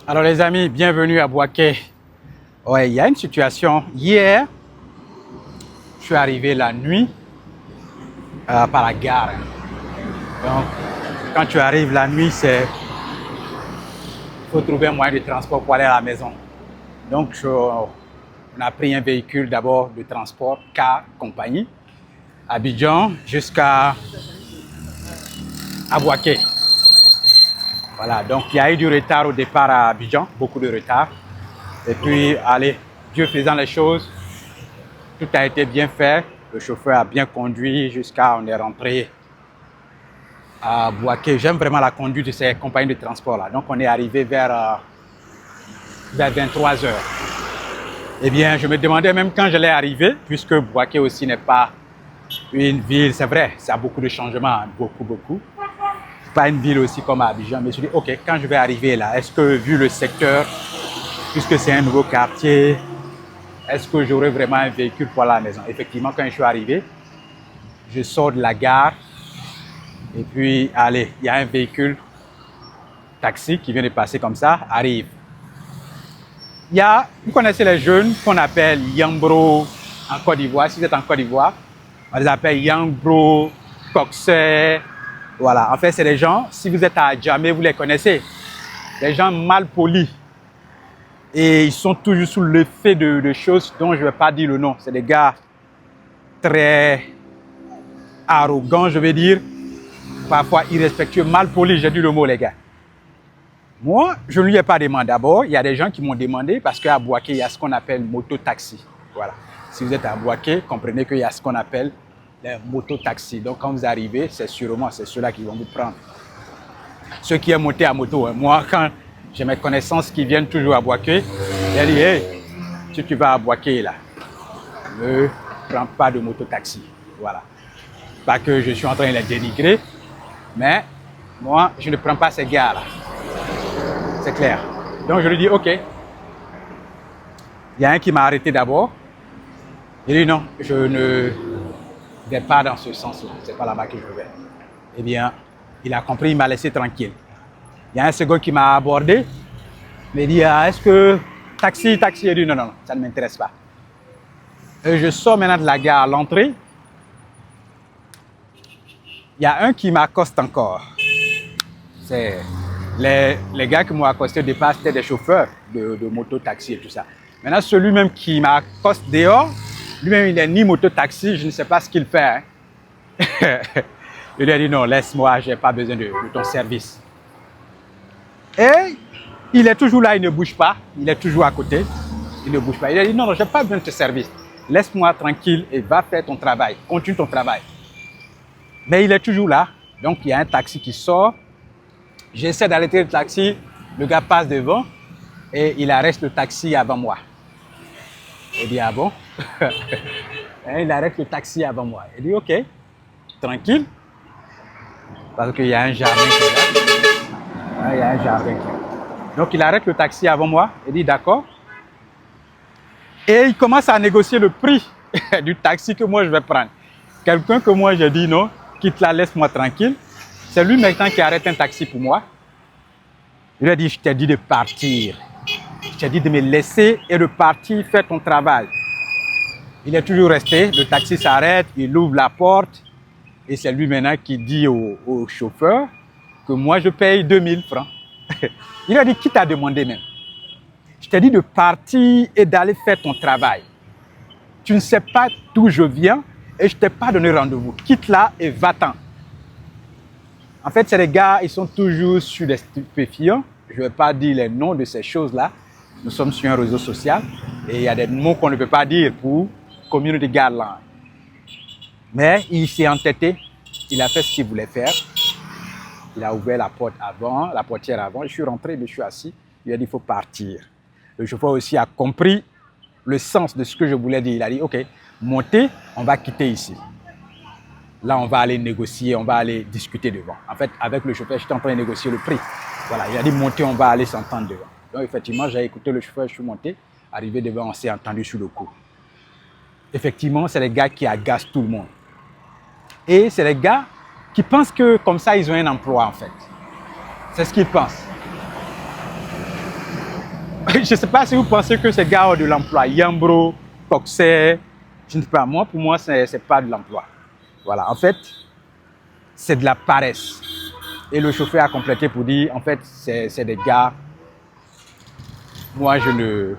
Alors les amis, bienvenue à Bouaké. Ouais, il y a une situation. Hier, je suis arrivé la nuit par la gare. Donc, quand tu arrives la nuit, faut trouver un moyen de transport pour aller à la maison. Donc, on a pris un véhicule d'abord de transport, car compagnie, Abidjan jusqu'à Bouaké. Voilà, donc il y a eu du retard au départ à Abidjan, beaucoup de retard. Et puis, allez, Dieu faisant les choses, tout a été bien fait. Le chauffeur a bien conduit jusqu'à on est rentré à Bouaké. J'aime vraiment la conduite de ces compagnies de transport là. Donc on est arrivé vers 23 h. Eh bien, je me demandais même quand j'allais arriver, puisque Bouaké aussi n'est pas une ville, c'est vrai, ça a beaucoup de changements, beaucoup. Pas une ville aussi comme Abidjan, mais je me suis dit, ok, quand je vais arriver là, est-ce que vu le secteur, puisque c'est un nouveau quartier, est-ce que j'aurai vraiment un véhicule pour aller à la maison? Effectivement, quand je suis arrivé, je sors de la gare et puis, allez, il y a un véhicule taxi qui vient de passer comme ça, arrive. Il y a, vous connaissez les jeunes qu'on appelle Yambro en Côte d'Ivoire. Si vous êtes en Côte d'Ivoire, on les appelle Yambro, Coxer. Voilà, en fait, c'est des gens, si vous êtes à Djamé, vous les connaissez. Des gens mal polis. Et ils sont toujours sous l'effet de choses dont je ne vais pas dire le nom. C'est des gars très arrogants, je vais dire. Parfois irrespectueux, mal polis, j'ai dit le mot, les gars. Moi, je ne lui ai pas demandé. D'abord, il y a des gens qui m'ont demandé parce qu'à Bouaké, il y a ce qu'on appelle moto-taxi. Voilà. Si vous êtes à Bouaké, comprenez qu'il y a ce qu'on appelle les moto-taxi. Donc, quand vous arrivez, c'est sûrement ceux-là qui vont vous prendre. Ceux qui sont montés à moto. Moi, quand j'ai mes connaissances qui viennent toujours à Bouaké, j'ai dit, hey, si tu vas à Bouaké, là, ne prends pas de moto-taxi. Voilà. Pas que je suis en train de les dénigrer, mais moi, je ne prends pas ces gars-là. C'est clair. Donc, je lui dis, OK. Il y a un qui m'a arrêté d'abord. Il dit, non, je ne vais pas dans ce sens-là. C'est pas là-bas que je vais. Eh bien, il a compris, il m'a laissé tranquille. Il y a un second qui m'a abordé. Il m'a dit, est-ce que taxi? Il dit, non, ça ne m'intéresse pas. Et je sors maintenant de la gare à l'entrée. Il y a un qui m'accoste encore. C'est les gars qui m'ont accosté au départ, c'était des chauffeurs de moto-taxi et tout ça. Maintenant, celui-même qui m'accoste dehors, lui-même, il n'est ni moto-taxi, je ne sais pas ce qu'il fait. Hein. Il lui a dit, non, laisse-moi, je n'ai pas besoin de ton service. Et il est toujours là, il ne bouge pas. Il est toujours à côté, il ne bouge pas. Il a dit, non, je n'ai pas besoin de ton service. Laisse-moi tranquille et va faire ton travail, continue ton travail. Mais il est toujours là. Donc, il y a un taxi qui sort. J'essaie d'arrêter le taxi. Le gars passe devant et il arrête le taxi avant moi. Il dit, ah bon? Il arrête le taxi avant moi. Il dit, OK, tranquille. Parce qu'il y a un jardin qui est là. Il y a un jardin qui est là. Donc, il arrête le taxi avant moi. Il dit, d'accord. Et il commence à négocier le prix du taxi que moi je vais prendre. Quelqu'un que moi j'ai dit non, quitte là, laisse-moi tranquille. C'est lui maintenant qui arrête un taxi pour moi. Il a dit, je t'ai dit de partir. Je t'ai dit de me laisser et de partir faire ton travail. Il est toujours resté, le taxi s'arrête, il ouvre la porte. Et c'est lui maintenant qui dit au chauffeur que moi je paye 2000 francs. Il a dit, qui t'a demandé même? Je t'ai dit de partir et d'aller faire ton travail. Tu ne sais pas d'où je viens et je ne t'ai pas donné rendez-vous. Quitte là et va-t'en. En fait, c'est les gars, ils sont toujours sur des stupéfiants. Je ne vais pas dire les noms de ces choses-là. Nous sommes sur un réseau social et il y a des mots qu'on ne peut pas dire pour community guidelines. Mais il s'est entêté. Il a fait ce qu'il voulait faire. Il a ouvert la porte avant, la portière avant. Je suis rentré, je suis assis. Il a dit, il faut partir. Le chauffeur aussi a compris le sens de ce que je voulais dire. Il a dit, OK, montez, on va quitter ici. Là, on va aller négocier, on va aller discuter devant. En fait, avec le chauffeur, j'étais en train de négocier le prix. Voilà, il a dit, montez, on va aller s'entendre devant. Donc, effectivement, j'ai écouté le chauffeur, je suis monté. Arrivé devant, on s'est entendu sur le coup. Effectivement, c'est les gars qui agacent tout le monde. Et c'est les gars qui pensent que comme ça, ils ont un emploi, en fait. C'est ce qu'ils pensent. je ne sais pas si vous pensez que ces gars ont de l'emploi. Yambro, Coxer, je ne sais pas. Moi, pour moi, ce n'est pas de l'emploi. Voilà, en fait, c'est de la paresse. Et le chauffeur a complété pour dire, en fait, c'est des gars, moi, je ne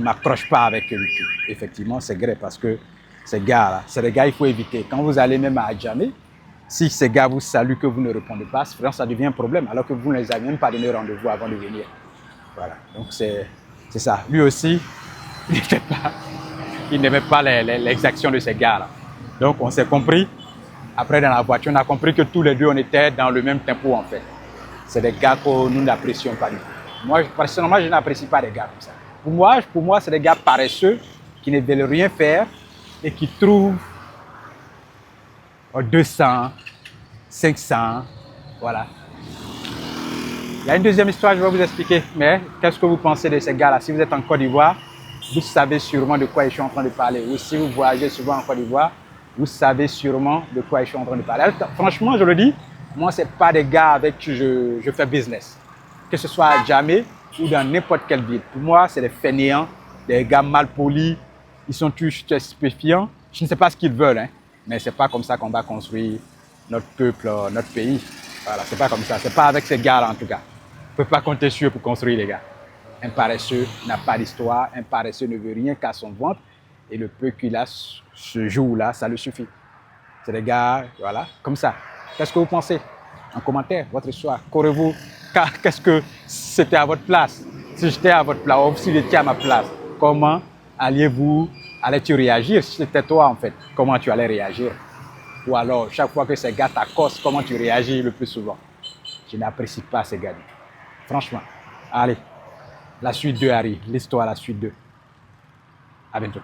m'accroche pas avec eux. Effectivement, c'est vrai parce que ces gars-là, c'est des gars il faut éviter. Quand vous allez même à Adjamé, si ces gars vous saluent que vous ne répondez pas, ça devient un problème alors que vous ne les avez même pas donné rendez-vous avant de venir. Voilà, donc c'est ça. Lui aussi, il n'aimait pas les actions de ces gars-là. Donc on s'est compris. Après, dans la voiture, on a compris que tous les deux, on était dans le même tempo en fait. C'est des gars que nous n'apprécions pas du tout. Moi, personnellement, je n'apprécie pas des gars comme ça. Pour moi, c'est des gars paresseux qui ne veulent rien faire et qui trouvent 200, 500, voilà. Il y a une deuxième histoire, je vais vous expliquer. Mais qu'est-ce que vous pensez de ces gars-là? Si vous êtes en Côte d'Ivoire, vous savez sûrement de quoi je suis en train de parler. Ou si vous voyagez souvent en Côte d'Ivoire, vous savez sûrement de quoi je suis en train de parler. Alors, franchement, je le dis, moi, ce n'est pas des gars avec qui je fais business. Que ce soit à Djamé ou dans n'importe quelle ville. Pour moi, c'est des fainéants, des gars mal polis. Ils sont tous stupéfiants. Je ne sais pas ce qu'ils veulent, hein, mais ce n'est pas comme ça qu'on va construire notre peuple, notre pays. Voilà, c'est pas comme ça. C'est pas avec ces gars-là, en tout cas. On ne peut pas compter sur eux pour construire, les gars. Un paresseux n'a pas d'histoire. Un paresseux ne veut rien qu'à son ventre. Et le peu qu'il a ce jour-là, ça le suffit. C'est des gars, voilà, comme ça. Qu'est-ce que vous pensez? En commentaire, votre histoire. Qu'aurez-vous? Qu'est-ce que c'était à votre place? Si j'étais à votre place, ou si j'étais à ma place, comment allais-tu réagir? Si c'était toi, en fait, comment tu allais réagir? Ou alors, chaque fois que ces gars t'accostent, comment tu réagis le plus souvent? Je n'apprécie pas ces gars. Franchement. Allez, la suite 2 arrive. L'histoire, la suite 2. À bientôt.